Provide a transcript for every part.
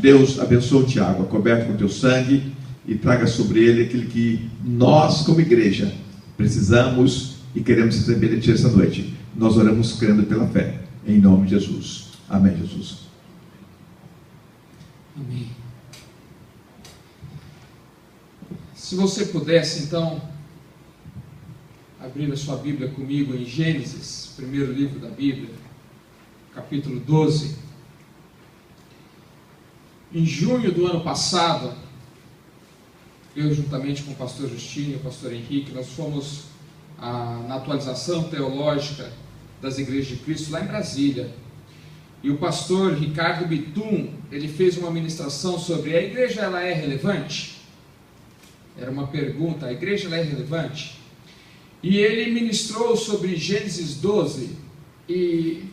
Deus abençoe o Tiago, acoberto com o teu sangue, e traga sobre ele aquilo que nós, como igreja, precisamos e queremos receber de ti essa noite. Nós oramos crendo pela fé, em nome de Jesus. Amém, Jesus. Amém. Se você pudesse, então, abrir a sua Bíblia comigo em Gênesis, primeiro livro da Bíblia, capítulo 12. Em junho do ano passado, eu juntamente com o pastor Justino e o pastor Henrique, nós fomos na atualização teológica das igrejas de Cristo lá em Brasília. E o pastor Ricardo Bitum, ele fez uma ministração sobre a igreja, ela é relevante? Era uma pergunta, a igreja ela é relevante? E ele ministrou sobre Gênesis 12, e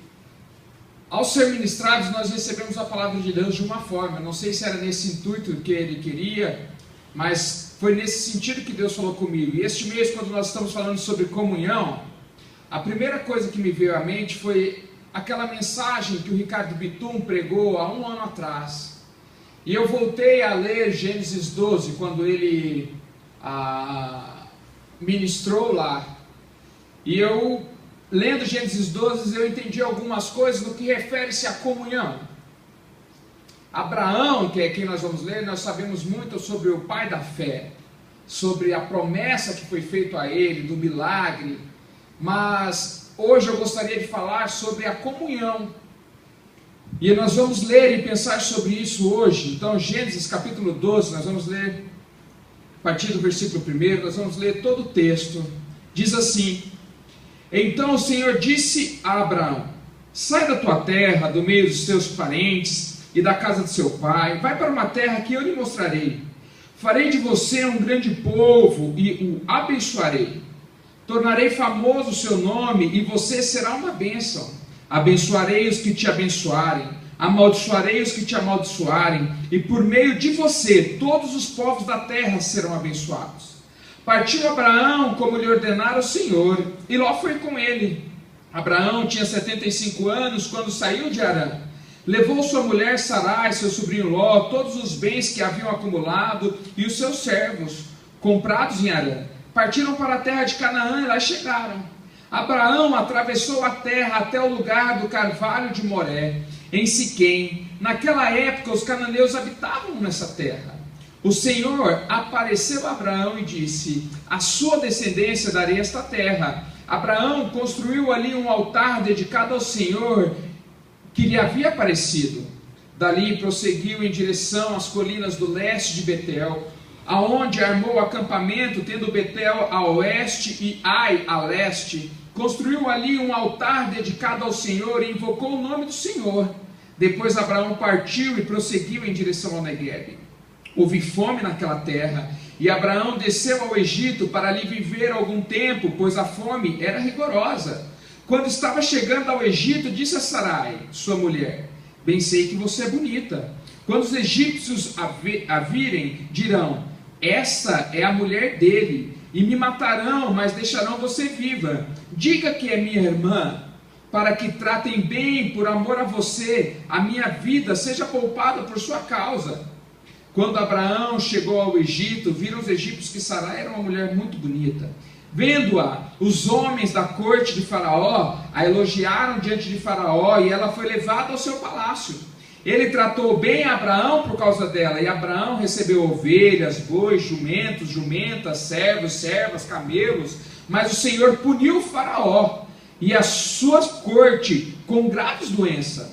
ao ser ministrados nós recebemos a palavra de Deus de uma forma, não sei se era nesse intuito que ele queria, mas foi nesse sentido que Deus falou comigo. E este mês, quando nós estamos falando sobre comunhão, a primeira coisa que me veio à mente foi aquela mensagem que o Ricardo Bitum pregou há um ano atrás. E eu voltei a ler Gênesis 12, quando ele ministrou lá. E eu, lendo Gênesis 12, eu entendi algumas coisas no que refere-se à comunhão. Abraão, que é quem nós vamos ler, nós sabemos muito sobre o pai da fé, sobre a promessa que foi feita a ele, do milagre, mas hoje eu gostaria de falar sobre a comunhão, e nós vamos ler e pensar sobre isso hoje. Então Gênesis capítulo 12, nós vamos ler a partir do versículo 1, nós vamos ler todo o texto. Diz assim: então o Senhor disse a Abraão: sai da tua terra, do meio dos teus parentes e da casa de seu pai, vai para uma terra que eu lhe mostrarei. Farei de você um grande povo e o abençoarei. Tornarei famoso o seu nome e você será uma bênção. Abençoarei os que te abençoarem, amaldiçoarei os que te amaldiçoarem, e por meio de você todos os povos da terra serão abençoados. Partiu Abraão como lhe ordenara o Senhor, e Ló foi com ele. Abraão tinha 75 anos quando saiu de Harã. Levou sua mulher Sarai, seu sobrinho Ló, todos os bens que haviam acumulado e os seus servos, comprados em Harã. Partiram para a terra de Canaã e lá chegaram. Abraão atravessou a terra até o lugar do carvalho de Moré, em Siquém. Naquela época os cananeus habitavam nessa terra. O Senhor apareceu a Abraão e disse: a sua descendência darei esta terra. Abraão construiu ali um altar dedicado ao Senhor que lhe havia aparecido. Dali prosseguiu em direção às colinas do leste de Betel, aonde armou acampamento, tendo Betel a oeste e Ai a leste. Construiu ali um altar dedicado ao Senhor e invocou o nome do Senhor. Depois Abraão partiu e prosseguiu em direção ao Neguebe. Houve fome naquela terra, e Abraão desceu ao Egito para ali viver algum tempo, pois a fome era rigorosa. Quando estava chegando ao Egito, disse a Sarai, sua mulher: bem sei que você é bonita. Quando os egípcios a virem, dirão: essa é a mulher dele, e me matarão, mas deixarão você viva. Diga que é minha irmã, para que tratem bem por amor a você, a minha vida seja poupada por sua causa. Quando Abraão chegou ao Egito, viram os egípcios que Sarai era uma mulher muito bonita. Vendo-a, os homens da corte de Faraó a elogiaram diante de Faraó, e ela foi levada ao seu palácio. Ele tratou bem a Abraão por causa dela, e Abraão recebeu ovelhas, bois, jumentos, jumentas, servos, servas, camelos. Mas o Senhor puniu Faraó e a sua corte com graves doenças,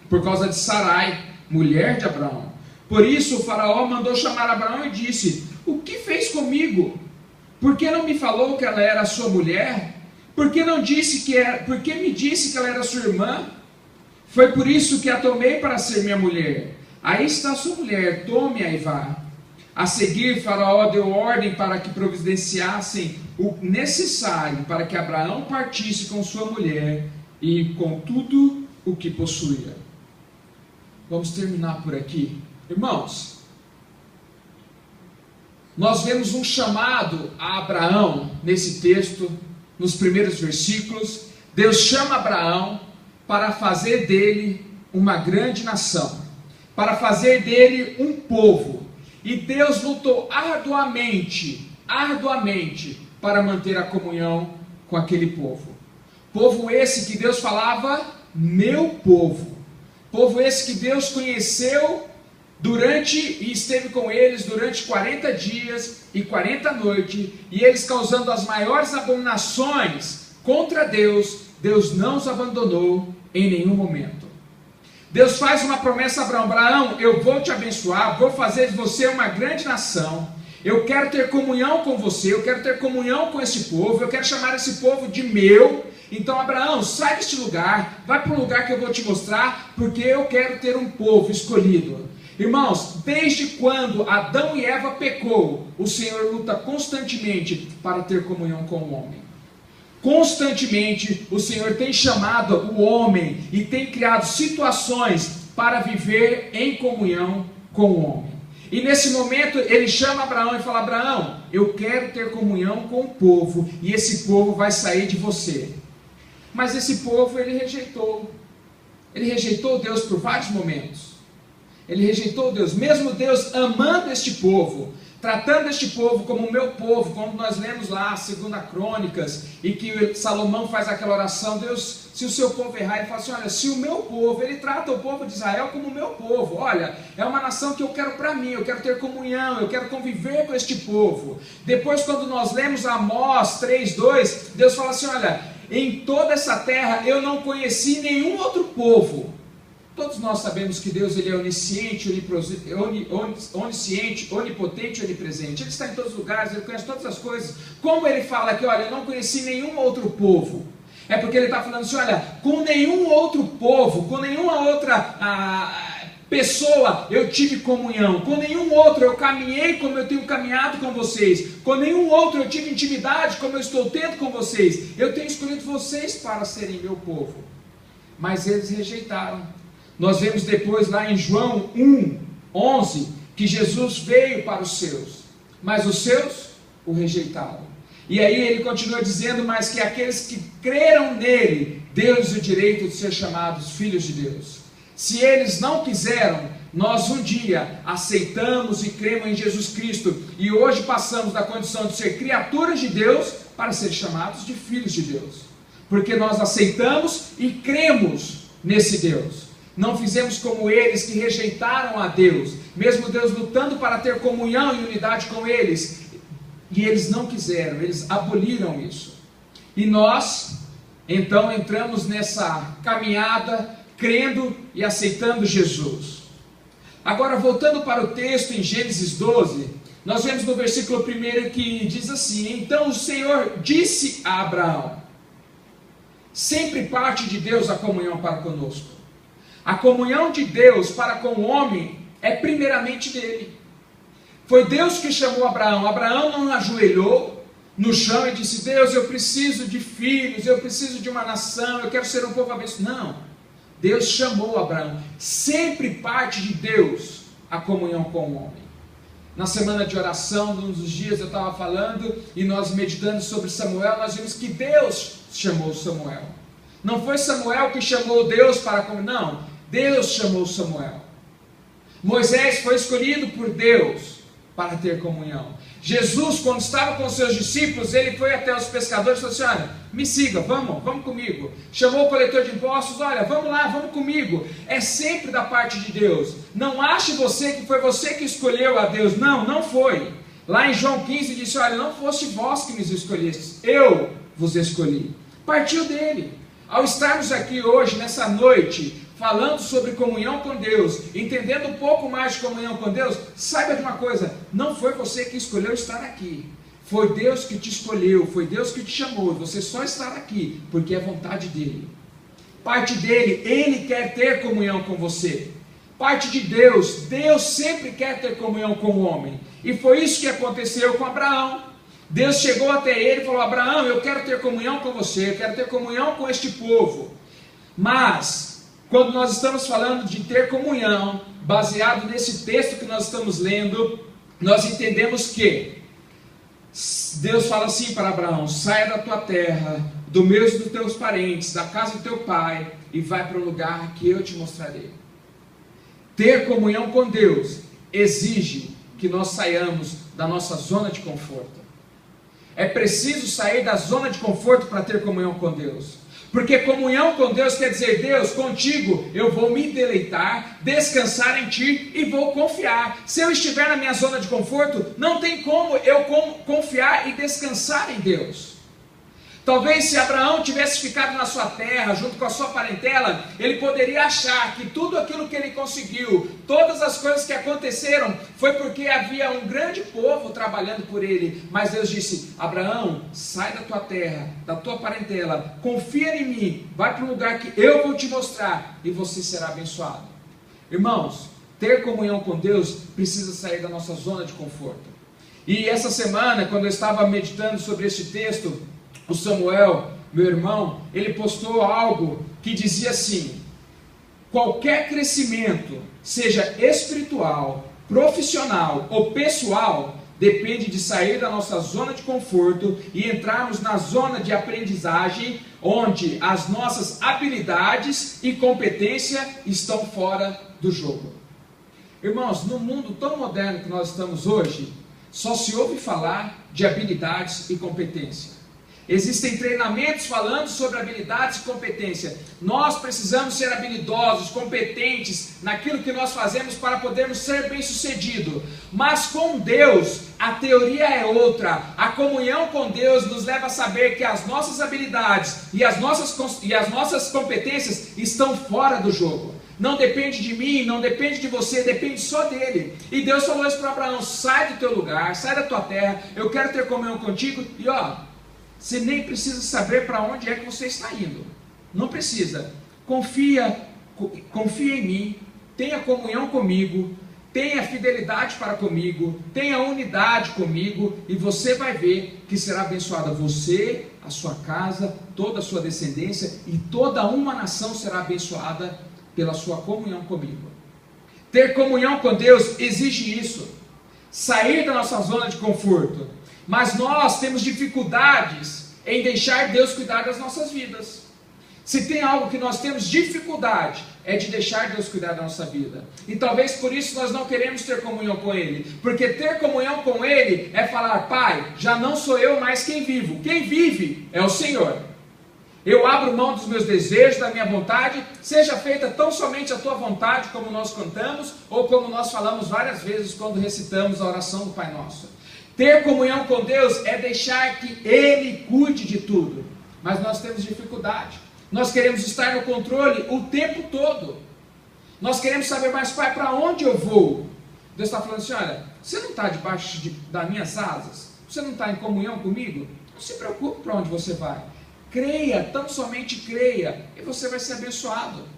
por causa de Sarai, mulher de Abraão. Por isso o Faraó mandou chamar Abraão e disse: o que fez comigo? Por que não me falou que ela era a sua mulher? Por que me disse que ela era sua irmã? Foi por isso que a tomei para ser minha mulher. Aí está a sua mulher, tome-a e vá. A seguir, Faraó deu ordem para que providenciassem o necessário para que Abraão partisse com sua mulher e com tudo o que possuía. Vamos terminar por aqui. Irmãos, nós vemos um chamado a Abraão nesse texto, nos primeiros versículos. Deus chama Abraão para fazer dele uma grande nação. para fazer dele um povo. E Deus lutou arduamente para manter a comunhão com aquele povo. Povo esse que Deus falava, meu povo. Povo esse que Deus conheceu e esteve com eles durante 40 dias e 40 noites, e eles causando as maiores abominações contra Deus, Deus não os abandonou em nenhum momento. Deus faz uma promessa a Abraão: Abraão, eu vou te abençoar, vou fazer de você uma grande nação, eu quero ter comunhão com você, eu quero ter comunhão com esse povo, eu quero chamar esse povo de meu. Então Abraão, sai deste lugar, vai para um lugar que eu vou te mostrar, porque eu quero ter um povo escolhido. Irmãos, desde quando Adão e Eva pecou, o Senhor luta constantemente para ter comunhão com o homem. Constantemente o Senhor tem chamado o homem e tem criado situações para viver em comunhão com o homem. E nesse momento ele chama Abraão e fala: Abraão, eu quero ter comunhão com o povo, e esse povo vai sair de você. Mas esse povo ele rejeitou Deus por vários momentos. Ele rejeitou Deus, mesmo Deus amando este povo, tratando este povo como o meu povo, como nós lemos lá, 2 Crônicas, e que Salomão faz aquela oração: Deus, se o seu povo errar, ele fala assim: olha, se o meu povo, ele trata o povo de Israel como o meu povo, olha, é uma nação que eu quero para mim, eu quero ter comunhão, eu quero conviver com este povo. Depois, quando nós lemos Amós 3:2, Deus fala assim: olha, em toda essa terra eu não conheci nenhum outro povo. Todos nós sabemos que Deus ele é onisciente, onipotente, onipresente. Ele está em todos os lugares, Ele conhece todas as coisas. Como Ele fala aqui: olha, eu não conheci nenhum outro povo, é porque Ele está falando assim: olha, com nenhum outro povo, com nenhuma outra pessoa eu tive comunhão, com nenhum outro eu caminhei como eu tenho caminhado com vocês, com nenhum outro eu tive intimidade como eu estou tendo com vocês. Eu tenho escolhido vocês para serem meu povo. Mas eles rejeitaram. Nós vemos depois lá em João 1:11 que Jesus veio para os seus, mas os seus o rejeitaram. E aí ele continua dizendo: mas que aqueles que creram nele, deu-lhes o direito de ser chamados filhos de Deus. Se eles não quiseram, nós um dia aceitamos e cremos em Jesus Cristo, e hoje passamos da condição de ser criaturas de Deus para ser chamados de filhos de Deus, porque nós aceitamos e cremos nesse Deus. Não fizemos como eles que rejeitaram a Deus, mesmo Deus lutando para ter comunhão e unidade com eles, e eles não quiseram, eles aboliram isso. E nós, então, entramos nessa caminhada, crendo e aceitando Jesus. Agora, voltando para o texto em Gênesis 12, nós vemos no versículo 1 que diz assim: então o Senhor disse a Abraão. Sempre parte de Deus a comunhão para conosco. A comunhão de Deus para com o homem é primeiramente dele. Foi Deus que chamou Abraão. Abraão não ajoelhou no chão e disse: Deus, eu preciso de filhos, eu preciso de uma nação, eu quero ser um povo abençoado. Não, Deus chamou Abraão. Sempre parte de Deus a comunhão com o homem. Na semana de oração, num dos dias eu estava falando e nós meditando sobre Samuel, nós vimos que Deus chamou Samuel. Não foi Samuel que chamou Deus para a comunhão, não. Deus chamou Samuel. Moisés foi escolhido por Deus para ter comunhão. Jesus, quando estava com seus discípulos, ele foi até os pescadores e falou assim: olha, me siga, vamos comigo. Chamou o coletor de impostos: olha, vamos lá, vamos comigo. É sempre da parte de Deus. Não ache você que foi você que escolheu a Deus. Não, não foi. Lá em João 15 disse: olha, não foste vós que me escolhestes, eu vos escolhi. Partiu dele. Ao estarmos aqui hoje, nessa noite, falando sobre comunhão com Deus, entendendo um pouco mais de comunhão com Deus, saiba de uma coisa: não foi você que escolheu estar aqui, foi Deus que te escolheu, foi Deus que te chamou, você só está aqui, porque é vontade dele. Parte dele, ele quer ter comunhão com você. Parte de Deus, Deus sempre quer ter comunhão com o homem, e foi isso que aconteceu com Abraão. Deus chegou até ele e falou: Abraão, eu quero ter comunhão com você, eu quero ter comunhão com este povo. Mas quando nós estamos falando de ter comunhão, baseado nesse texto que nós estamos lendo, nós entendemos que Deus fala assim para Abraão: saia da tua terra, do meio dos teus parentes, da casa do teu pai, e vai para o lugar que eu te mostrarei. Ter comunhão com Deus exige que nós saiamos da nossa zona de conforto. É preciso sair da zona de conforto para ter comunhão com Deus. Porque comunhão com Deus quer dizer, Deus, contigo eu vou me deleitar, descansar em Ti e vou confiar. Se eu estiver na minha zona de conforto, não tem como eu confiar e descansar em Deus. Talvez se Abraão tivesse ficado na sua terra, junto com a sua parentela, ele poderia achar que tudo aquilo que ele conseguiu, todas as coisas que aconteceram, foi porque havia um grande povo trabalhando por ele. Mas Deus disse, Abraão, sai da tua terra, da tua parentela, confia em mim, vai para um lugar que eu vou te mostrar e você será abençoado. Irmãos, ter comunhão com Deus precisa sair da nossa zona de conforto. E essa semana, quando eu estava meditando sobre este texto, o Samuel, meu irmão, ele postou algo que dizia assim: qualquer crescimento, seja espiritual, profissional ou pessoal, depende de sair da nossa zona de conforto e entrarmos na zona de aprendizagem, onde as nossas habilidades e competência estão fora do jogo. Irmãos, no mundo tão moderno que nós estamos hoje, só se ouve falar de habilidades e competência. Existem treinamentos falando sobre habilidades e competência. Nós precisamos ser habilidosos, competentes naquilo que nós fazemos para podermos ser bem-sucedidos. Mas com Deus, a teoria é outra. A comunhão com Deus nos leva a saber que as nossas habilidades e as nossas competências estão fora do jogo. Não depende de mim, não depende de você, depende só dele. E Deus falou isso para Abraão: sai do teu lugar, sai da tua terra, eu quero ter comunhão contigo. E você nem precisa saber para onde é que você está indo. Não precisa. Confia em mim, tenha comunhão comigo, tenha fidelidade para comigo, tenha unidade comigo, e você vai ver que será abençoada você, a sua casa, toda a sua descendência, e toda uma nação será abençoada pela sua comunhão comigo. Ter comunhão com Deus exige isso. Sair da nossa zona de conforto. Mas nós temos dificuldades em deixar Deus cuidar das nossas vidas. Se tem algo que nós temos dificuldade, é de deixar Deus cuidar da nossa vida. E talvez por isso nós não queremos ter comunhão com Ele. Porque ter comunhão com Ele é falar: Pai, já não sou eu mais quem vivo. Quem vive é o Senhor. Eu abro mão dos meus desejos, da minha vontade, seja feita tão somente a tua vontade, como nós cantamos, ou como nós falamos várias vezes quando recitamos a oração do Pai Nosso. Ter comunhão com Deus é deixar que Ele cuide de tudo. Mas nós temos dificuldade. Nós queremos estar no controle o tempo todo. Nós queremos saber, mas Pai, para onde eu vou? Deus está falando assim: olha, você não está debaixo das minhas asas? Você não está em comunhão comigo? Não se preocupe para onde você vai. Creia, tão somente creia, e você vai ser abençoado.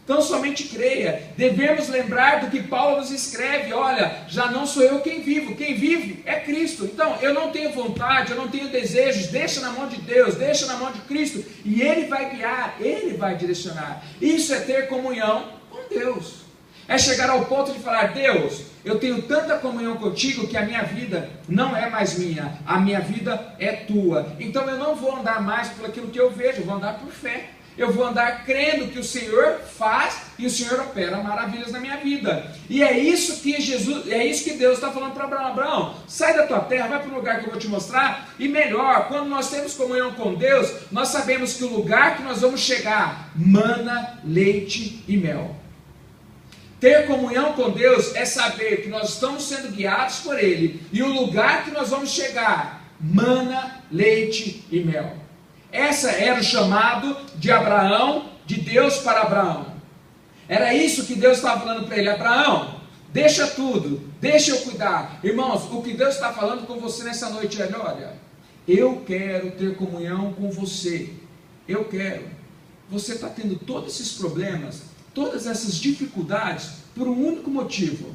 Tão somente creia. Devemos lembrar do que Paulo nos escreve: olha, já não sou eu quem vive é Cristo. Então, eu não tenho vontade, eu não tenho desejos, deixa na mão de Deus, deixa na mão de Cristo, e Ele vai guiar, Ele vai direcionar. Isso é ter comunhão com Deus. É chegar ao ponto de falar: Deus, eu tenho tanta comunhão contigo que a minha vida não é mais minha, a minha vida é tua. Então eu não vou andar mais por aquilo que eu vejo, eu vou andar por fé. Eu vou andar crendo que o Senhor faz e o Senhor opera maravilhas na minha vida. E é isso que Deus está falando para Abraão: Abraão, sai da tua terra, vai para um lugar que eu vou te mostrar. E melhor, quando nós temos comunhão com Deus, nós sabemos que o lugar que nós vamos chegar mana leite e mel. Ter comunhão com Deus é saber que nós estamos sendo guiados por Ele, e o lugar que nós vamos chegar mana leite e mel. Essa era o chamado de Abraão, de Deus para Abraão. Era isso que Deus estava falando para ele: Abraão, deixa tudo, deixa eu cuidar. Irmãos, o que Deus está falando com você nessa noite é: olha, eu quero ter comunhão com você. Eu quero. Você está tendo todos esses problemas, todas essas dificuldades, por um único motivo: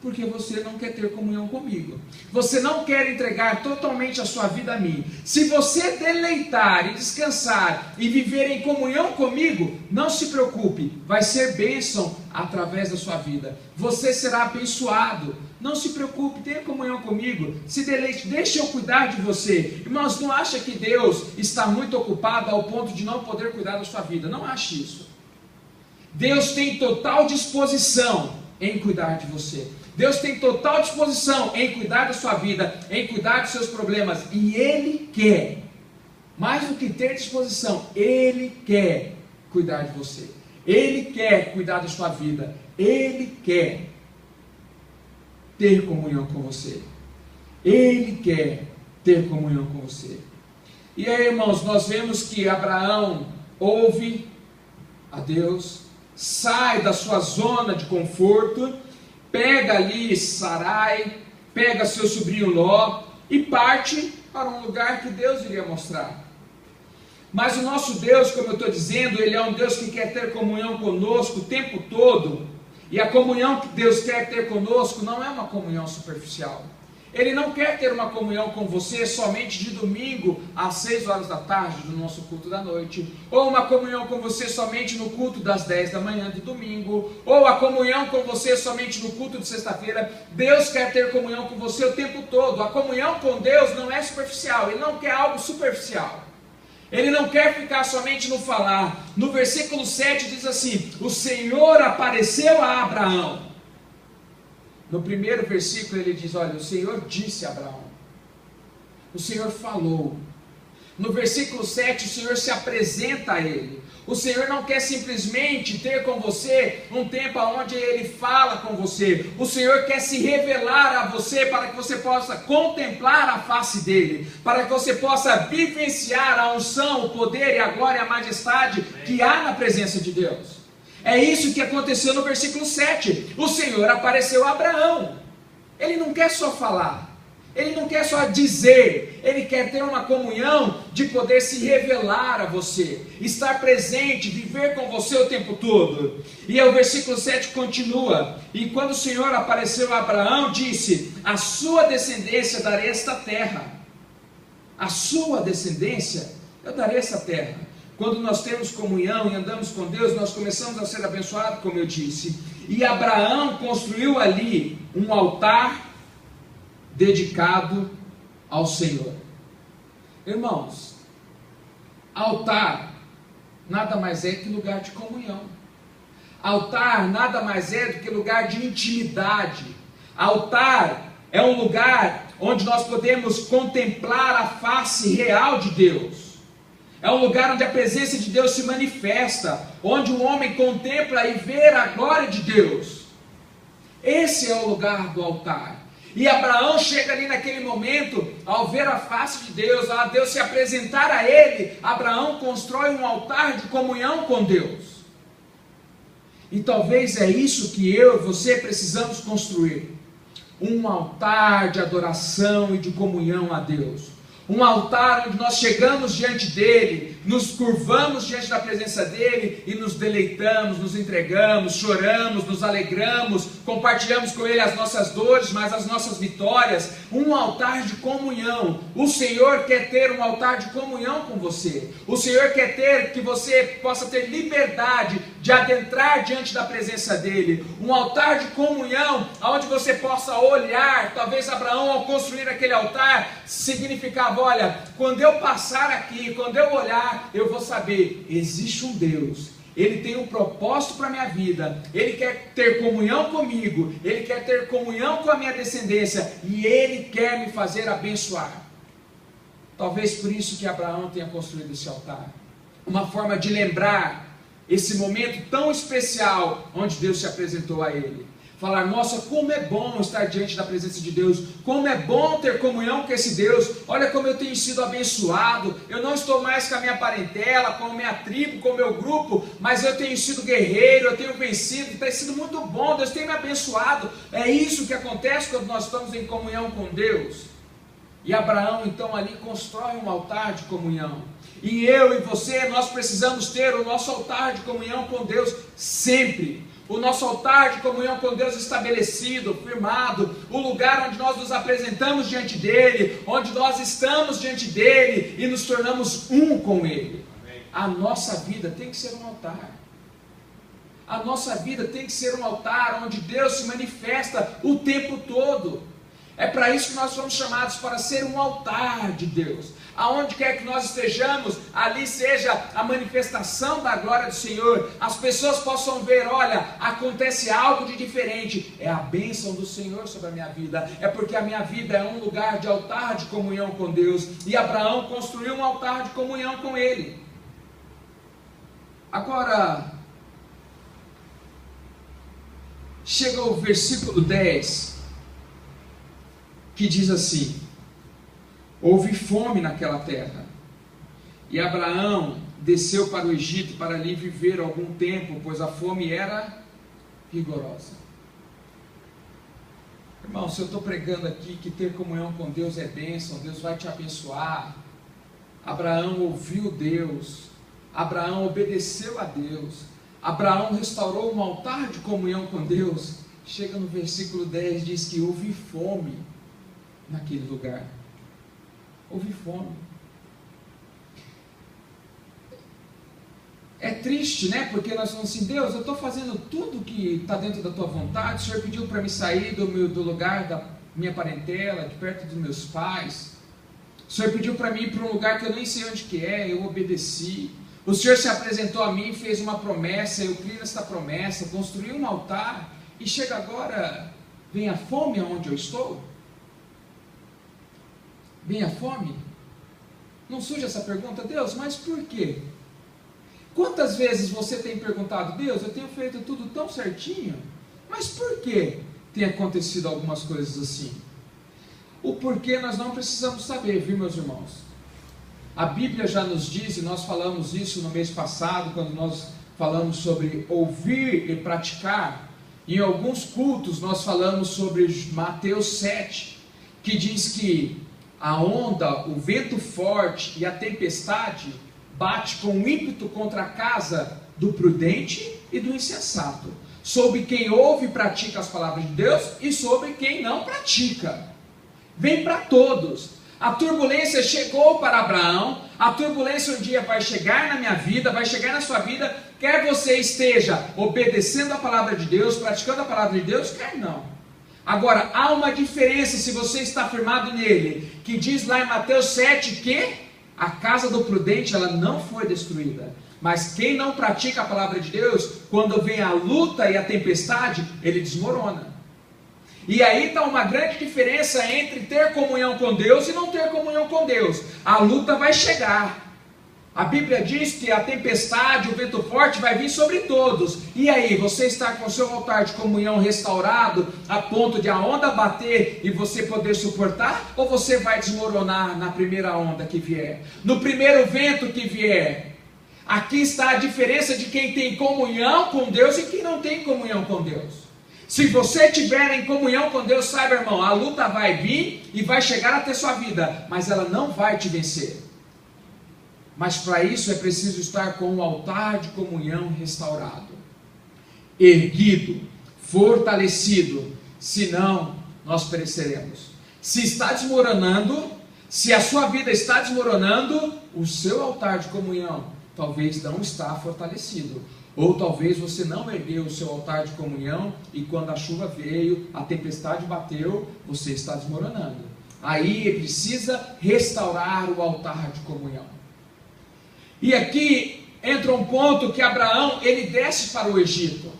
porque você não quer ter comunhão comigo. Você não quer entregar totalmente a sua vida a mim. Se você deleitar e descansar e viver em comunhão comigo, não se preocupe, vai ser bênção através da sua vida. Você será abençoado. Não se preocupe, tenha comunhão comigo, se deleite, deixe eu cuidar de você. Irmãos, não acha que Deus está muito ocupado ao ponto de não poder cuidar da sua vida. Não ache isso. Deus tem total disposição em cuidar de você. Deus tem total disposição em cuidar da sua vida, em cuidar dos seus problemas. E Ele quer, mais do que ter disposição, Ele quer cuidar de você. Ele quer cuidar da sua vida. Ele quer ter comunhão com você. Ele quer ter comunhão com você. E aí, irmãos, nós vemos que Abraão ouve a Deus, sai da sua zona de conforto, pega ali Sarai, pega seu sobrinho Ló e parte para um lugar que Deus iria mostrar. Mas o nosso Deus, como eu estou dizendo, Ele é um Deus que quer ter comunhão conosco o tempo todo. E a comunhão que Deus quer ter conosco não é uma comunhão superficial. Ele não quer ter uma comunhão com você somente de domingo às 6 horas da tarde do nosso culto da noite, ou uma comunhão com você somente no culto das 10 da manhã de domingo, ou a comunhão com você somente no culto de sexta-feira. Deus quer ter comunhão com você o tempo todo. A comunhão com Deus não é superficial, Ele não quer algo superficial. Ele não quer ficar somente no falar. No versículo 7 diz assim: o Senhor apareceu a Abraão. No primeiro versículo ele diz: olha, o Senhor disse a Abraão. O Senhor falou. No versículo 7 o Senhor se apresenta a ele. O Senhor não quer simplesmente ter com você um tempo onde Ele fala com você. O Senhor quer se revelar a você para que você possa contemplar a face dEle, para que você possa vivenciar a unção, o poder e a glória e a majestade que há na presença de Deus. É isso que aconteceu no versículo 7. O Senhor apareceu a Abraão. Ele não quer só falar. Ele não quer só dizer, Ele quer ter uma comunhão de poder se revelar a você, estar presente, viver com você o tempo todo. E aí o versículo 7 continua: e quando o Senhor apareceu a Abraão, disse: a sua descendência darei esta terra. A sua descendência, eu darei essa terra. Quando nós temos comunhão e andamos com Deus, nós começamos a ser abençoados, como eu disse. E Abraão construiu ali um altar dedicado ao Senhor. Irmãos, altar nada mais é que lugar de comunhão. Altar nada mais é do que lugar de intimidade. Altar é um lugar onde nós podemos contemplar a face real de Deus. É um lugar onde a presença de Deus se manifesta, onde o homem contempla e vê a glória de Deus. Esse é o lugar do altar. E Abraão chega ali naquele momento, ao ver a face de Deus, a Deus se apresentar a ele, Abraão constrói um altar de comunhão com Deus. E talvez é isso que eu e você precisamos construir. Um altar de adoração e de comunhão a Deus. Um altar onde nós chegamos diante dele, nos curvamos diante da presença dele e nos deleitamos, nos entregamos, choramos, nos alegramos, compartilhamos com ele as nossas dores, mas as nossas vitórias. Um altar de comunhão. O Senhor quer ter um altar de comunhão com você. O Senhor quer ter que você possa ter liberdade de adentrar diante da presença dele. Um altar de comunhão onde você possa olhar. Talvez Abraão, ao construir aquele altar, significava: olha, quando eu passar aqui, quando eu olhar, eu vou saber, existe um Deus, Ele tem um propósito para a minha vida, Ele quer ter comunhão comigo, Ele quer ter comunhão com a minha descendência, e Ele quer me fazer abençoar. Talvez por isso que Abraão tenha construído esse altar, uma forma de lembrar esse momento tão especial, onde Deus se apresentou a ele. Falar: nossa, como é bom estar diante da presença de Deus, como é bom ter comunhão com esse Deus, olha como eu tenho sido abençoado, eu não estou mais com a minha parentela, com a minha tribo, com o meu grupo, mas eu tenho sido guerreiro, eu tenho vencido, tem sido muito bom, Deus tem me abençoado. É isso que acontece quando nós estamos em comunhão com Deus. E Abraão então ali constrói um altar de comunhão, e eu e você, nós precisamos ter o nosso altar de comunhão com Deus sempre. O nosso altar de comunhão com Deus estabelecido, firmado, o lugar onde nós nos apresentamos diante dEle, onde nós estamos diante dEle e nos tornamos um com Ele. Amém. A nossa vida tem que ser um altar. A nossa vida tem que ser um altar onde Deus se manifesta o tempo todo. É para isso que nós somos chamados, para ser um altar de Deus. Aonde quer que nós estejamos, ali seja a manifestação da glória do Senhor, as pessoas possam ver, olha, acontece algo de diferente, é a bênção do Senhor sobre a minha vida, é porque a minha vida é um lugar de altar de comunhão com Deus, e Abraão construiu um altar de comunhão com Ele. Agora, chega o versículo 10, que diz assim: houve fome naquela terra, e Abraão desceu para o Egito para ali viver algum tempo, pois a fome era rigorosa. Irmão, se eu estou pregando aqui que ter comunhão com Deus é bênção, Deus vai te abençoar. Abraão ouviu Deus, Abraão obedeceu a Deus, Abraão restaurou um altar de comunhão com Deus. Chega no versículo 10, diz que houve fome naquele lugar. Houve fome. É triste, né? Porque nós falamos assim: Deus, eu estou fazendo tudo que está dentro da tua vontade. O Senhor pediu para me sair do lugar da minha parentela, de perto dos meus pais. O Senhor pediu para mim ir para um lugar que eu nem sei onde que é. Eu obedeci. O Senhor se apresentou a mim, fez uma promessa. Eu criei nessa promessa, construí um altar. E chega agora, vem a fome aonde eu estou? Vem a fome? Não surge essa pergunta: Deus, mas por quê? Quantas vezes você tem perguntado: Deus, eu tenho feito tudo tão certinho, mas por que tem acontecido algumas coisas assim? O porquê nós não precisamos saber, viu, meus irmãos? A Bíblia já nos diz, e nós falamos isso no mês passado, quando nós falamos sobre ouvir e praticar. Em alguns cultos nós falamos sobre Mateus 7, que diz que a onda, o vento forte e a tempestade bate com ímpeto contra a casa do prudente e do insensato, sobre quem ouve e pratica as palavras de Deus e sobre quem não pratica. Vem para todos. A turbulência chegou para Abraão, a turbulência um dia vai chegar na minha vida, vai chegar na sua vida, quer você esteja obedecendo a palavra de Deus, praticando a palavra de Deus, quer não. Agora, há uma diferença se você está firmado nele, que diz lá em Mateus 7 que a casa do prudente ela não foi destruída, mas quem não pratica a palavra de Deus, quando vem a luta e a tempestade, ele desmorona. E aí está uma grande diferença entre ter comunhão com Deus e não ter comunhão com Deus. A luta vai chegar. A Bíblia diz que a tempestade, o vento forte vai vir sobre todos. E aí, você está com o seu altar de comunhão restaurado, a ponto de a onda bater e você poder suportar? Ou você vai desmoronar na primeira onda que vier? No primeiro vento que vier? Aqui está a diferença de quem tem comunhão com Deus e quem não tem comunhão com Deus. Se você estiver em comunhão com Deus, saiba, irmão, a luta vai vir e vai chegar até sua vida, mas ela não vai te vencer. Mas para isso é preciso estar com o altar de comunhão restaurado, erguido, fortalecido, senão nós pereceremos. Se está desmoronando, se a sua vida está desmoronando, o seu altar de comunhão talvez não está fortalecido. Ou talvez você não ergueu o seu altar de comunhão e quando a chuva veio, a tempestade bateu, você está desmoronando. Aí precisa restaurar o altar de comunhão. E aqui entra um ponto que Abraão, ele desce para o Egito.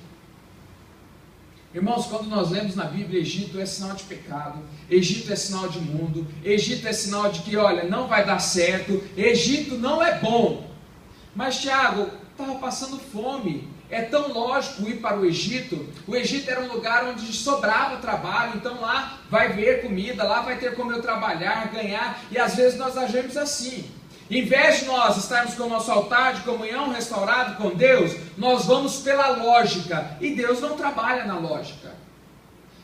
Irmãos, quando nós lemos na Bíblia, Egito é sinal de pecado, Egito é sinal de mundo, Egito é sinal de que, olha, não vai dar certo, Egito não é bom. Mas Tiago, estava passando fome, é tão lógico ir para o Egito era um lugar onde sobrava trabalho, então lá vai ver comida, lá vai ter como eu trabalhar, ganhar, e às vezes nós agimos assim. Em vez de nós estarmos com o nosso altar de comunhão restaurado com Deus, nós vamos pela lógica, e Deus não trabalha na lógica.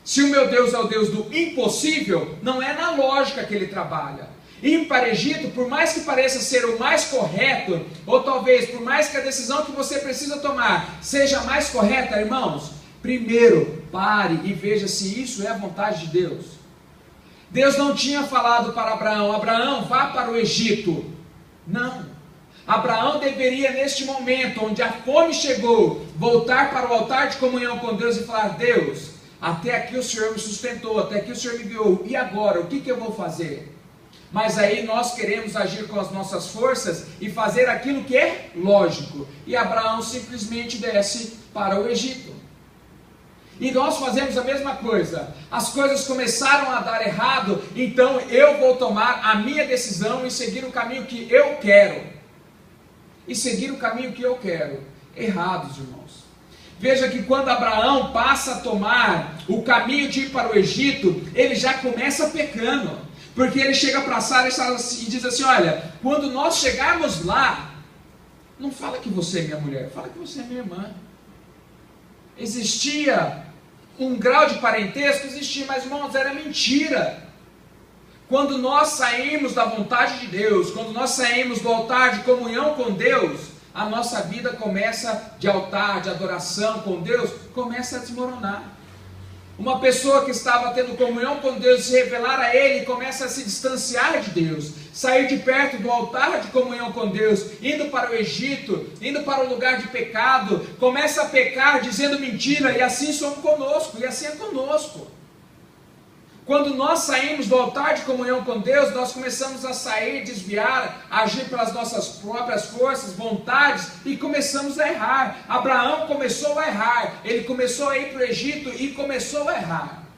Se o meu Deus é o Deus do impossível, não é na lógica que Ele trabalha. Ir para o Egito, por mais que pareça ser o mais correto, ou talvez por mais que a decisão que você precisa tomar seja mais correta, irmãos, primeiro pare e veja se isso é a vontade de Deus. Deus não tinha falado para Abraão: Abraão, vá para o Egito. Não. Abraão deveria, neste momento, onde a fome chegou, voltar para o altar de comunhão com Deus e falar: Deus, até aqui o Senhor me sustentou, até aqui o Senhor me guiou, e agora, o que eu vou fazer? Mas aí nós queremos agir com as nossas forças e fazer aquilo que é lógico. E Abraão simplesmente desce para o Egito. E nós fazemos a mesma coisa. As coisas começaram a dar errado, então eu vou tomar a minha decisão e seguir o caminho que eu quero. E seguir o caminho que eu quero. Errados, irmãos. Veja que quando Abraão passa a tomar o caminho de ir para o Egito, ele já começa pecando. Porque ele chega para Sara e diz assim: olha, quando nós chegarmos lá, não fala que você é minha mulher, fala que você é minha irmã. Existia um grau de parentesco, existia, mas irmãos, era mentira. Quando nós saímos da vontade de Deus, quando nós saímos do altar de comunhão com Deus, a nossa vida começa de altar, de adoração com Deus, começa a desmoronar. Uma pessoa que estava tendo comunhão com Deus, se revelar a Ele, começa a se distanciar de Deus, sair de perto do altar de comunhão com Deus, indo para o Egito, indo para o lugar de pecado, começa a pecar dizendo mentira, e assim somos conosco, e assim é conosco. Quando nós saímos do altar de comunhão com Deus, nós começamos a sair, desviar, agir pelas nossas próprias forças, vontades, e começamos a errar. Abraão começou a errar, ele começou a ir para o Egito e começou a errar.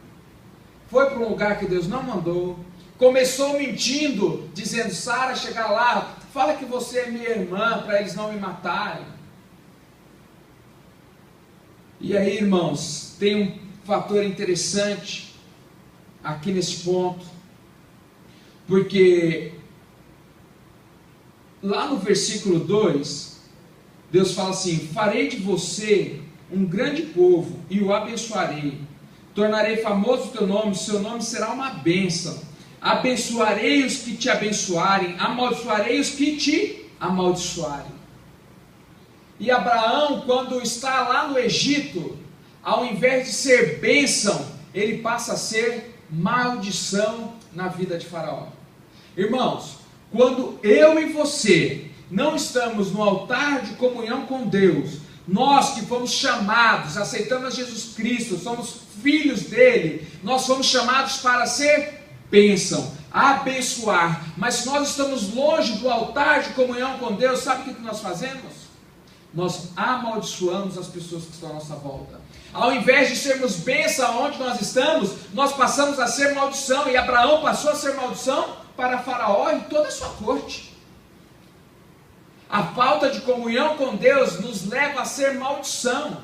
Foi para um lugar que Deus não mandou, começou mentindo, dizendo: Sara, chegar lá, fala que você é minha irmã, para eles não me matarem. E aí, irmãos, tem um fator interessante aqui nesse ponto, porque lá no versículo 2, Deus fala assim: farei de você um grande povo e o abençoarei, tornarei famoso o teu nome, seu nome será uma bênção, abençoarei os que te abençoarem, amaldiçoarei os que te amaldiçoarem. E Abraão, quando está lá no Egito, ao invés de ser bênção, ele passa a ser maldição na vida de Faraó. Irmãos, quando eu e você não estamos no altar de comunhão com Deus, nós que fomos chamados, aceitamos Jesus Cristo, somos filhos dele, nós fomos chamados para ser bênção, abençoar, mas se nós estamos longe do altar de comunhão com Deus, sabe o que nós fazemos? Nós amaldiçoamos as pessoas que estão à nossa volta. Ao invés de sermos bênção onde nós estamos, nós passamos a ser maldição, e Abraão passou a ser maldição para Faraó e toda a sua corte. A falta de comunhão com Deus nos leva a ser maldição.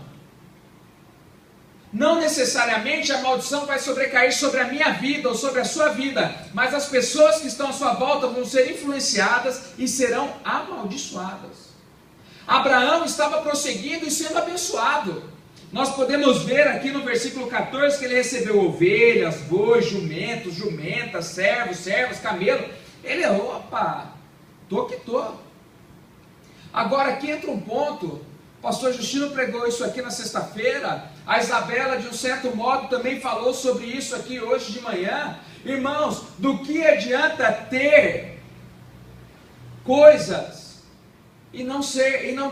Não necessariamente a maldição vai sobrecair sobre a minha vida ou sobre a sua vida, mas as pessoas que estão à sua volta vão ser influenciadas e serão amaldiçoadas. Abraão estava prosseguindo e sendo abençoado. Nós podemos ver aqui no versículo 14 que ele recebeu ovelhas, bois, jumentos, jumentas, servos, camelo. Ele, opa, tô que tô. Agora aqui entra um ponto, o pastor Justino pregou isso aqui na sexta-feira, a Isabela de um certo modo também falou sobre isso aqui hoje de manhã. Irmãos, do que adianta ter coisas e não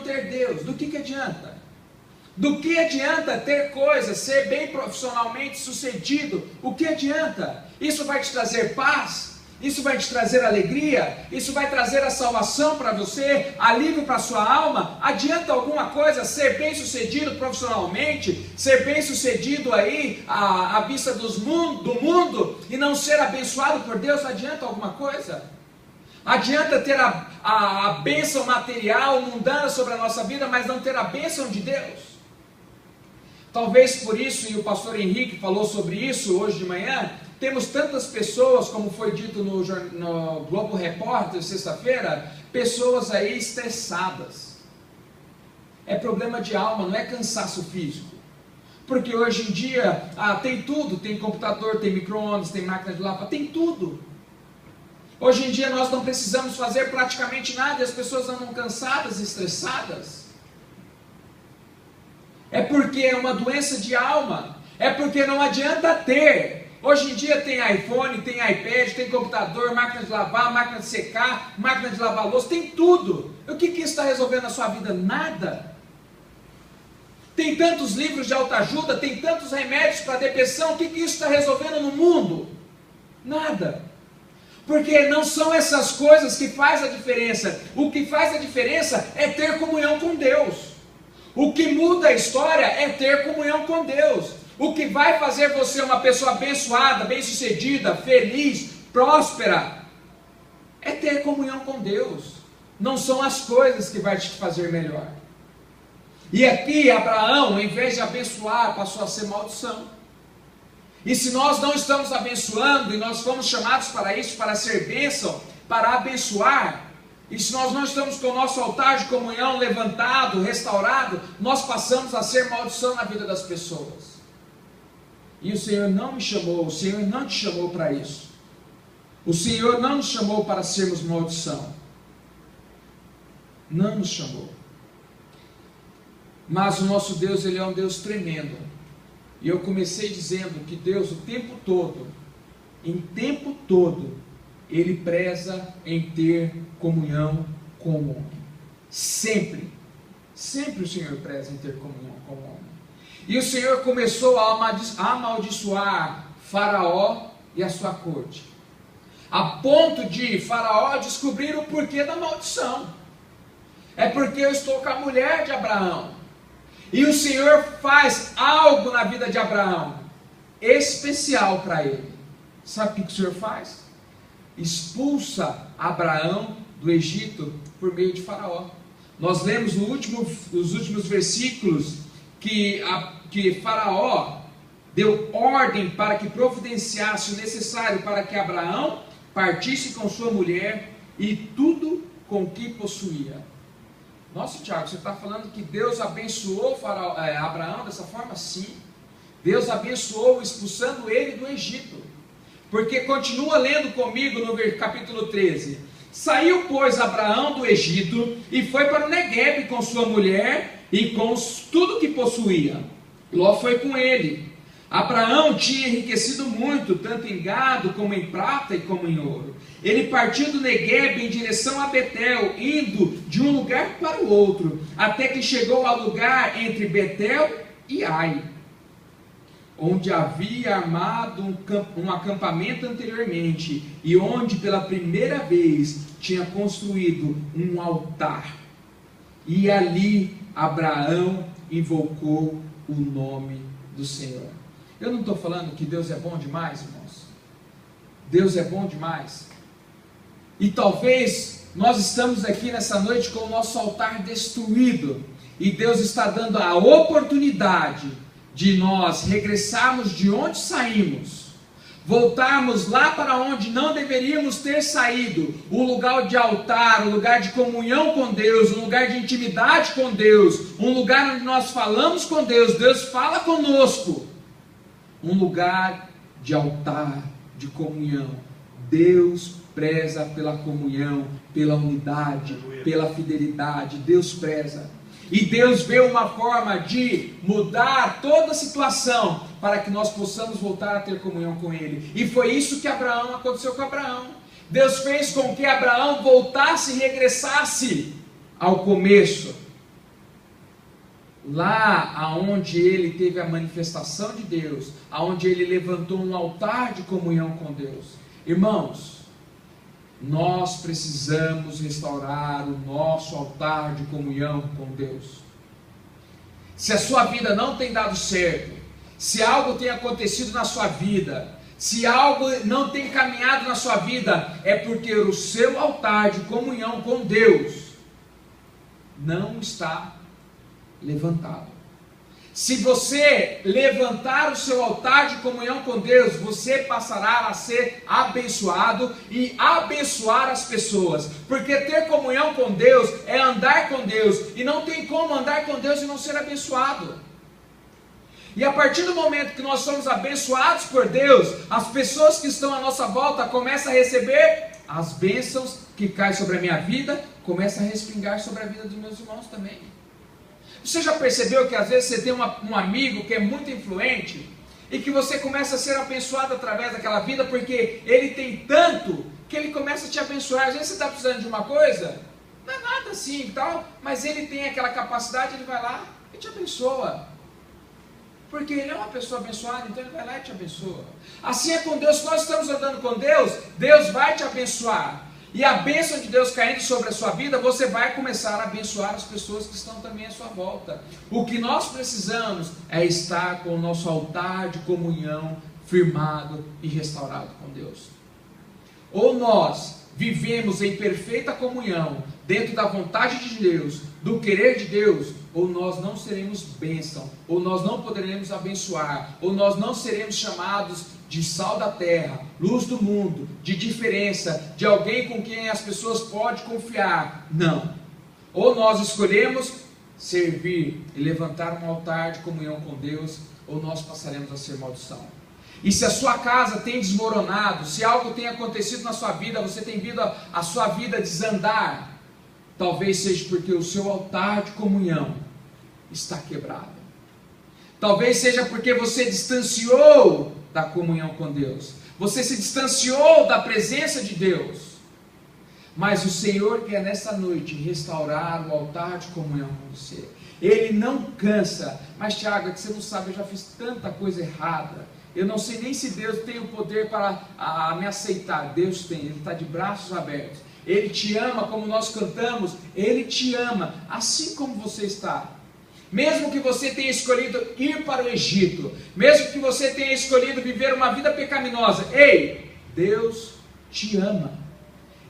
ter Deus? Do que adianta? Do que adianta ter coisas, ser bem profissionalmente sucedido? O que adianta? Isso vai te trazer paz? Isso vai te trazer alegria? Isso vai trazer a salvação para você? Alívio para a sua alma? Adianta alguma coisa ser bem sucedido profissionalmente? Ser bem sucedido aí à vista do mundo e não ser abençoado por Deus? Adianta alguma coisa? Adianta ter a bênção material mundana sobre a nossa vida, mas não ter a bênção de Deus? Talvez por isso, e o pastor Henrique falou sobre isso hoje de manhã, temos tantas pessoas, como foi dito no Globo Repórter sexta-feira, pessoas aí estressadas. É problema de alma, não é cansaço físico. Porque hoje em dia tem tudo, tem computador, tem micro-ondas, tem máquina de lavar, tem tudo. Hoje em dia nós não precisamos fazer praticamente nada e as pessoas andam cansadas, estressadas. É porque é uma doença de alma, é porque não adianta ter. Hoje em dia tem iPhone, tem iPad, tem computador, máquina de lavar, máquina de secar, máquina de lavar louça, tem tudo. O que isso está resolvendo na sua vida? Nada. Tem tantos livros de autoajuda, tem tantos remédios para depressão, o que isso está resolvendo no mundo? Nada. Porque não são essas coisas que faz a diferença. O que faz a diferença é ter comunhão com Deus. O que muda a história é ter comunhão com Deus. O que vai fazer você uma pessoa abençoada, bem-sucedida, feliz, próspera, é ter comunhão com Deus. Não são as coisas que vai te fazer melhor. E aqui Abraão, em vez de abençoar, passou a ser maldição. E se nós não estamos abençoando, e nós fomos chamados para isso, para ser bênção, para abençoar, e se nós não estamos com o nosso altar de comunhão levantado, restaurado, nós passamos a ser maldição na vida das pessoas. E o Senhor não me chamou, o Senhor não te chamou para isso. O Senhor não nos chamou para sermos maldição. Não nos chamou. Mas o nosso Deus, Ele é um Deus tremendo. E eu comecei dizendo que Deus, o tempo todo, em tempo todo, Ele preza em ter comunhão com o homem. Sempre. Sempre o Senhor preza em ter comunhão com o homem. E o Senhor começou a amaldiçoar Faraó e a sua corte. A ponto de Faraó descobrir o porquê da maldição. É porque eu estou com a mulher de Abraão. E o Senhor faz algo na vida de Abraão especial para ele. Sabe o que o Senhor faz? Expulsa Abraão do Egito por meio de Faraó. Nós lemos nos últimos versículos que Faraó deu ordem para que providenciasse o necessário para que Abraão partisse com sua mulher e tudo com que possuía. Nossa, Tiago, você está falando que Deus abençoou Abraão dessa forma? Sim. Deus abençoou expulsando ele do Egito. Porque continua lendo comigo no capítulo 13. Saiu, pois, Abraão do Egito e foi para o Neguebe com sua mulher e com tudo que possuía. Ló foi com ele. Abraão tinha enriquecido muito, tanto em gado, como em prata e como em ouro. Ele partiu do Neguebe em direção a Betel, indo de um lugar para o outro, até que chegou ao lugar entre Betel e Ai, onde havia armado um acampamento anteriormente, e onde pela primeira vez tinha construído um altar. E ali Abraão invocou o nome do Senhor. Eu não estou falando que Deus é bom demais, irmãos. Deus é bom demais. E talvez nós estamos aqui nessa noite com o nosso altar destruído, e Deus está dando a oportunidade de nós regressarmos de onde saímos, voltarmos lá para onde não deveríamos ter saído, o lugar de altar, o lugar de comunhão com Deus, um lugar de intimidade com Deus, um lugar onde nós falamos com Deus, Deus fala conosco, um lugar de altar, de comunhão. Deus preza pela comunhão, pela unidade, pela fidelidade. Deus preza. E Deus vê uma forma de mudar toda a situação para que nós possamos voltar a ter comunhão com Ele. E foi isso que aconteceu com Abraão. Deus fez com que Abraão voltasse e regressasse ao começo. Lá aonde ele teve a manifestação de Deus, aonde ele levantou um altar de comunhão com Deus. Irmãos, nós precisamos restaurar o nosso altar de comunhão com Deus. Se a sua vida não tem dado certo, se algo tem acontecido na sua vida, se algo não tem caminhado na sua vida, é porque o seu altar de comunhão com Deus não está levantado. Se você levantar o seu altar de comunhão com Deus, você passará a ser abençoado e abençoar as pessoas. Porque ter comunhão com Deus é andar com Deus. E não tem como andar com Deus e não ser abençoado. E a partir do momento que nós somos abençoados por Deus, as pessoas que estão à nossa volta começam a receber as bênçãos que caem sobre a minha vida, começam a respingar sobre a vida dos meus irmãos também. Você já percebeu que às vezes você tem um amigo que é muito influente e que você começa a ser abençoado através daquela vida porque ele tem tanto que ele começa a te abençoar. Às vezes você está precisando de uma coisa, não é nada assim e tal, mas ele tem aquela capacidade, ele vai lá e te abençoa. Porque Ele é uma pessoa abençoada, então Ele vai lá e te abençoa. Assim é com Deus. Se nós estamos andando com Deus, Deus vai te abençoar. E a bênção de Deus caindo sobre a sua vida, você vai começar a abençoar as pessoas que estão também à sua volta. O que nós precisamos é estar com o nosso altar de comunhão firmado e restaurado com Deus. Ou nós vivemos em perfeita comunhão, dentro da vontade de Deus, do querer de Deus, ou nós não seremos bênção, ou nós não poderemos abençoar, ou nós não seremos chamados de sal da terra, luz do mundo, de diferença, de alguém com quem as pessoas podem confiar. Não. Ou nós escolhemos servir e levantar um altar de comunhão com Deus, ou nós passaremos a ser maldição. E se a sua casa tem desmoronado, se algo tem acontecido na sua vida, você tem visto a sua vida desandar, talvez seja porque o seu altar de comunhão está quebrado. Talvez seja porque você distanciou da comunhão com Deus. Você se distanciou da presença de Deus. Mas o Senhor quer nessa noite restaurar o altar de comunhão com você. Ele não cansa. Mas Tiago, é que você não sabe, eu já fiz tanta coisa errada. Eu não sei nem se Deus tem o poder para me aceitar. Deus tem, Ele está de braços abertos. Ele te ama, como nós cantamos. Ele te ama, assim como você está. Mesmo que você tenha escolhido ir para o Egito, mesmo que você tenha escolhido viver uma vida pecaminosa, ei, Deus te ama.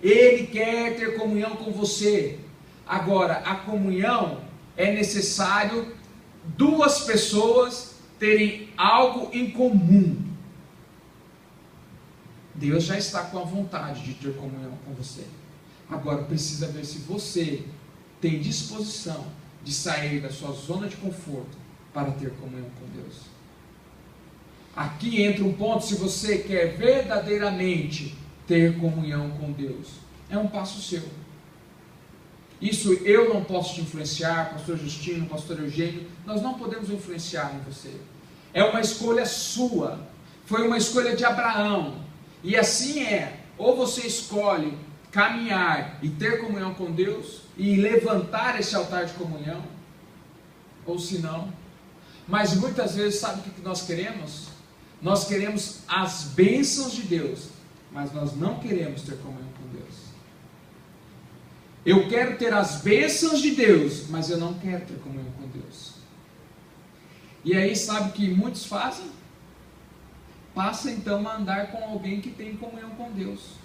Ele quer ter comunhão com você. Agora, a comunhão é necessário duas pessoas terem algo em comum. Deus já está com a vontade de ter comunhão com você. Agora precisa ver se você tem disposição de sair da sua zona de conforto para ter comunhão com Deus. Aqui entra um ponto: se você quer verdadeiramente ter comunhão com Deus, é um passo seu. Isso eu não posso te influenciar, pastor Justino, pastor Eugênio, nós não podemos influenciar em você. É uma escolha sua. Foi uma escolha de Abraão. E assim é: ou você escolhe caminhar e ter comunhão com Deus e levantar esse altar de comunhão, ou se não. Mas muitas vezes, sabe o que nós queremos? Nós queremos as bênçãos de Deus, mas nós não queremos ter comunhão com Deus. Eu quero ter as bênçãos de Deus, mas eu não quero ter comunhão com Deus. E aí, sabe o que muitos fazem? Passa então a andar com alguém que tem comunhão com Deus.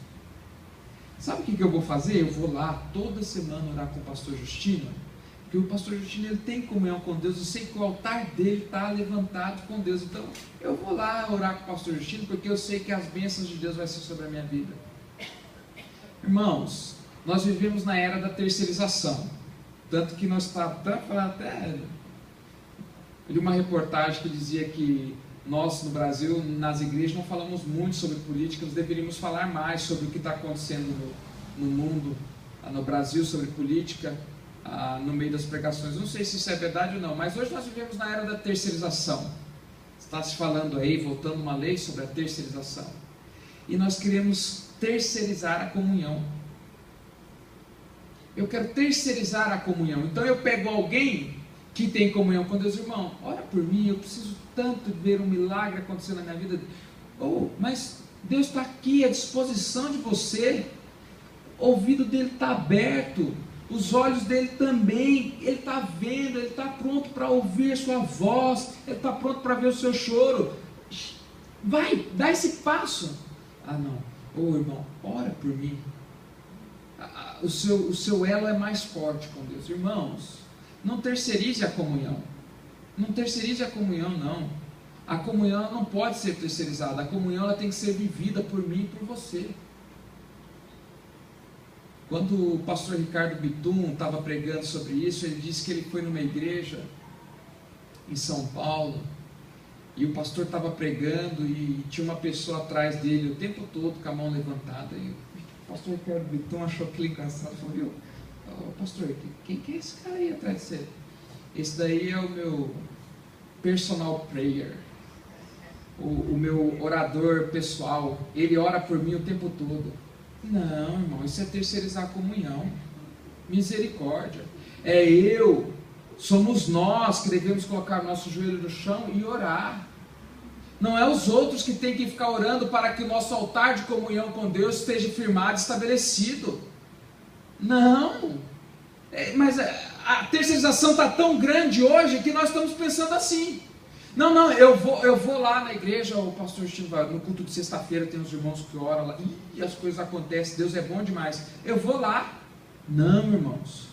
Sabe o que eu vou fazer? Eu vou lá toda semana orar com o pastor Justino, porque o pastor Justino, ele tem comunhão com Deus. Eu sei que o altar dele está levantado com Deus, então eu vou lá orar com o pastor Justino, porque eu sei que as bênçãos de Deus vão ser sobre a minha vida. Irmãos, nós vivemos na era da terceirização, tanto que nós estamos até li uma reportagem que dizia que nós no Brasil, nas igrejas, não falamos muito sobre política. Nós deveríamos falar mais sobre o que está acontecendo no mundo, no Brasil, sobre política, no meio das pregações. Não sei se isso é verdade ou não, mas hoje nós vivemos na era da terceirização. Está se falando aí, voltando uma lei sobre a terceirização. E nós queremos terceirizar a comunhão. Eu quero terceirizar a comunhão. Então eu pego alguém que tem comunhão com Deus: irmão, ora por mim, eu preciso tanto de ver um milagre acontecer na minha vida. Mas Deus está aqui à disposição de você. O ouvido dele está aberto, os olhos dele também. Ele está vendo, ele está pronto para ouvir a sua voz, ele está pronto para ver o seu choro. Vai, dá esse passo. Não, irmão, ora por mim. O seu elo é mais forte com Deus. Irmãos, não terceirize a comunhão. Não terceirize a comunhão, não. A comunhão não pode ser terceirizada. A comunhão ela tem que ser vivida por mim e por você. Quando o pastor Ricardo Bitum estava pregando sobre isso, ele disse que ele foi numa igreja em São Paulo, e o pastor estava pregando e tinha uma pessoa atrás dele o tempo todo com a mão levantada. E o pastor Ricardo Bitum achou aquilo engraçado, falou: viu, pastor, quem que é esse cara aí atrás de você? Esse daí é o meu personal prayer, o meu orador pessoal, ele ora por mim o tempo todo. Não, irmão, isso é terceirizar a comunhão. Misericórdia. É eu Somos nós que devemos colocar nosso joelho no chão e orar. Não é os outros que têm que ficar orando para que o nosso altar de comunhão com Deus esteja firmado, estabelecido. Não. Mas a terceirização está tão grande hoje que nós estamos pensando assim. Não, eu vou lá na igreja, o pastor Steve vai, no culto de sexta-feira tem uns irmãos que oram lá, e as coisas acontecem, Deus é bom demais. Eu vou lá. Não, irmãos.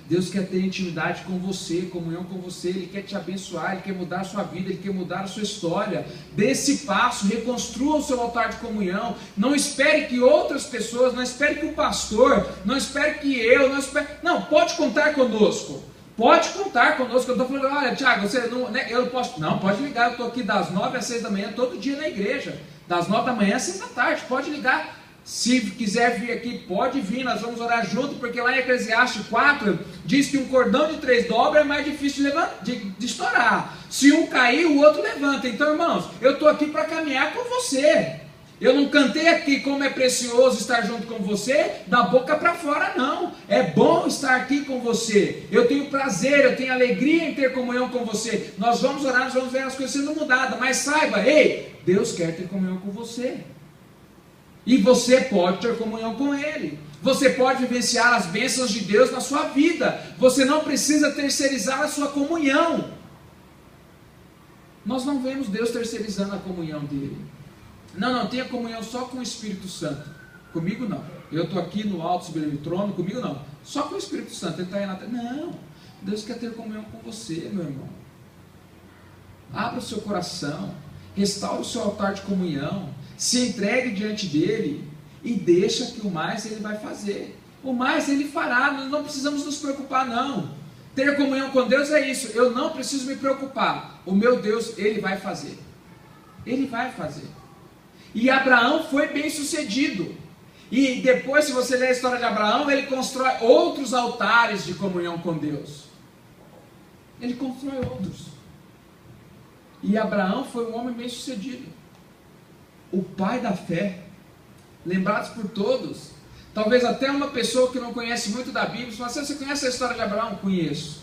Deus quer ter intimidade com você, comunhão com você, Ele quer te abençoar, Ele quer mudar a sua vida, Ele quer mudar a sua história. Dê esse passo, reconstrua o seu altar de comunhão. Não espere que outras pessoas, não espere que o pastor, não espere que eu, não, pode contar conosco. Pode contar conosco. Eu estou falando, olha, Tiago, você não, né, eu não posso. Não, pode ligar, eu estou aqui das 9 às 6 da manhã, todo dia na igreja. Das 9 da manhã às 6 da tarde, pode ligar. Se quiser vir aqui, pode vir, nós vamos orar junto, porque lá em Eclesiastes 4, diz que um cordão de 3 dobras é mais difícil de estourar. Se um cair, o outro levanta. Então, irmãos, eu estou aqui para caminhar com você. Eu não cantei aqui como é precioso estar junto com você, da boca para fora, não. É bom estar aqui com você. Eu tenho prazer, eu tenho alegria em ter comunhão com você. Nós vamos orar, nós vamos ver as coisas sendo mudadas. Mas saiba, ei, Deus quer ter comunhão com você. E você pode ter comunhão com Ele. Você pode vivenciar as bênçãos de Deus na sua vida. Você não precisa terceirizar a sua comunhão. Nós não vemos Deus terceirizando a comunhão dele. Não, tenha comunhão só com o Espírito Santo. Comigo não. Eu estou aqui no alto sublime trono, comigo não. Só com o Espírito Santo. Ele está aí na terra. Não. Deus quer ter comunhão com você, meu irmão. Abra o seu coração. Restaure o seu altar de comunhão. Se entregue diante dele. E deixa que o mais ele vai fazer. O mais ele fará. Nós não precisamos nos preocupar, não. Ter comunhão com Deus é isso. Eu não preciso me preocupar. O meu Deus, ele vai fazer. Ele vai fazer. E Abraão foi bem sucedido. E depois, se você ler a história de Abraão, ele constrói outros altares de comunhão com Deus. Ele constrói outros. E Abraão foi um homem bem sucedido. O pai da fé. Lembrados por todos. Talvez até uma pessoa que não conhece muito da Bíblia, fala assim, você conhece a história de Abraão? Conheço.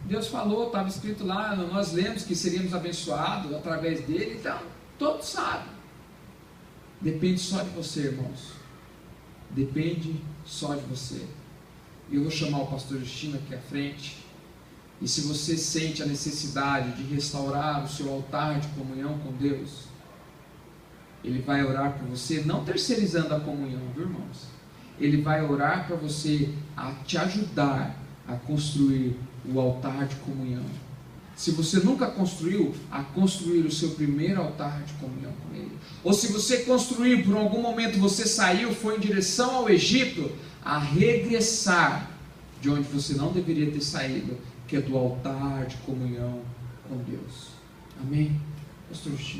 Deus falou, estava escrito lá, nós lemos que seríamos abençoados através dele, então, todos sabem. Depende só de você, irmãos. Depende só de você. E eu vou chamar o pastor Justino aqui à frente. E se você sente a necessidade de restaurar o seu altar de comunhão com Deus, ele vai orar por você, não terceirizando a comunhão, viu, irmãos? Ele vai orar para você, a te ajudar a construir o altar de comunhão. Se você nunca construiu, a construir o seu primeiro altar de comunhão com Ele. Ou se você construiu, por algum momento você saiu, foi em direção ao Egito, a regressar de onde você não deveria ter saído, que é do altar de comunhão com Deus. Amém? Pastor Chico.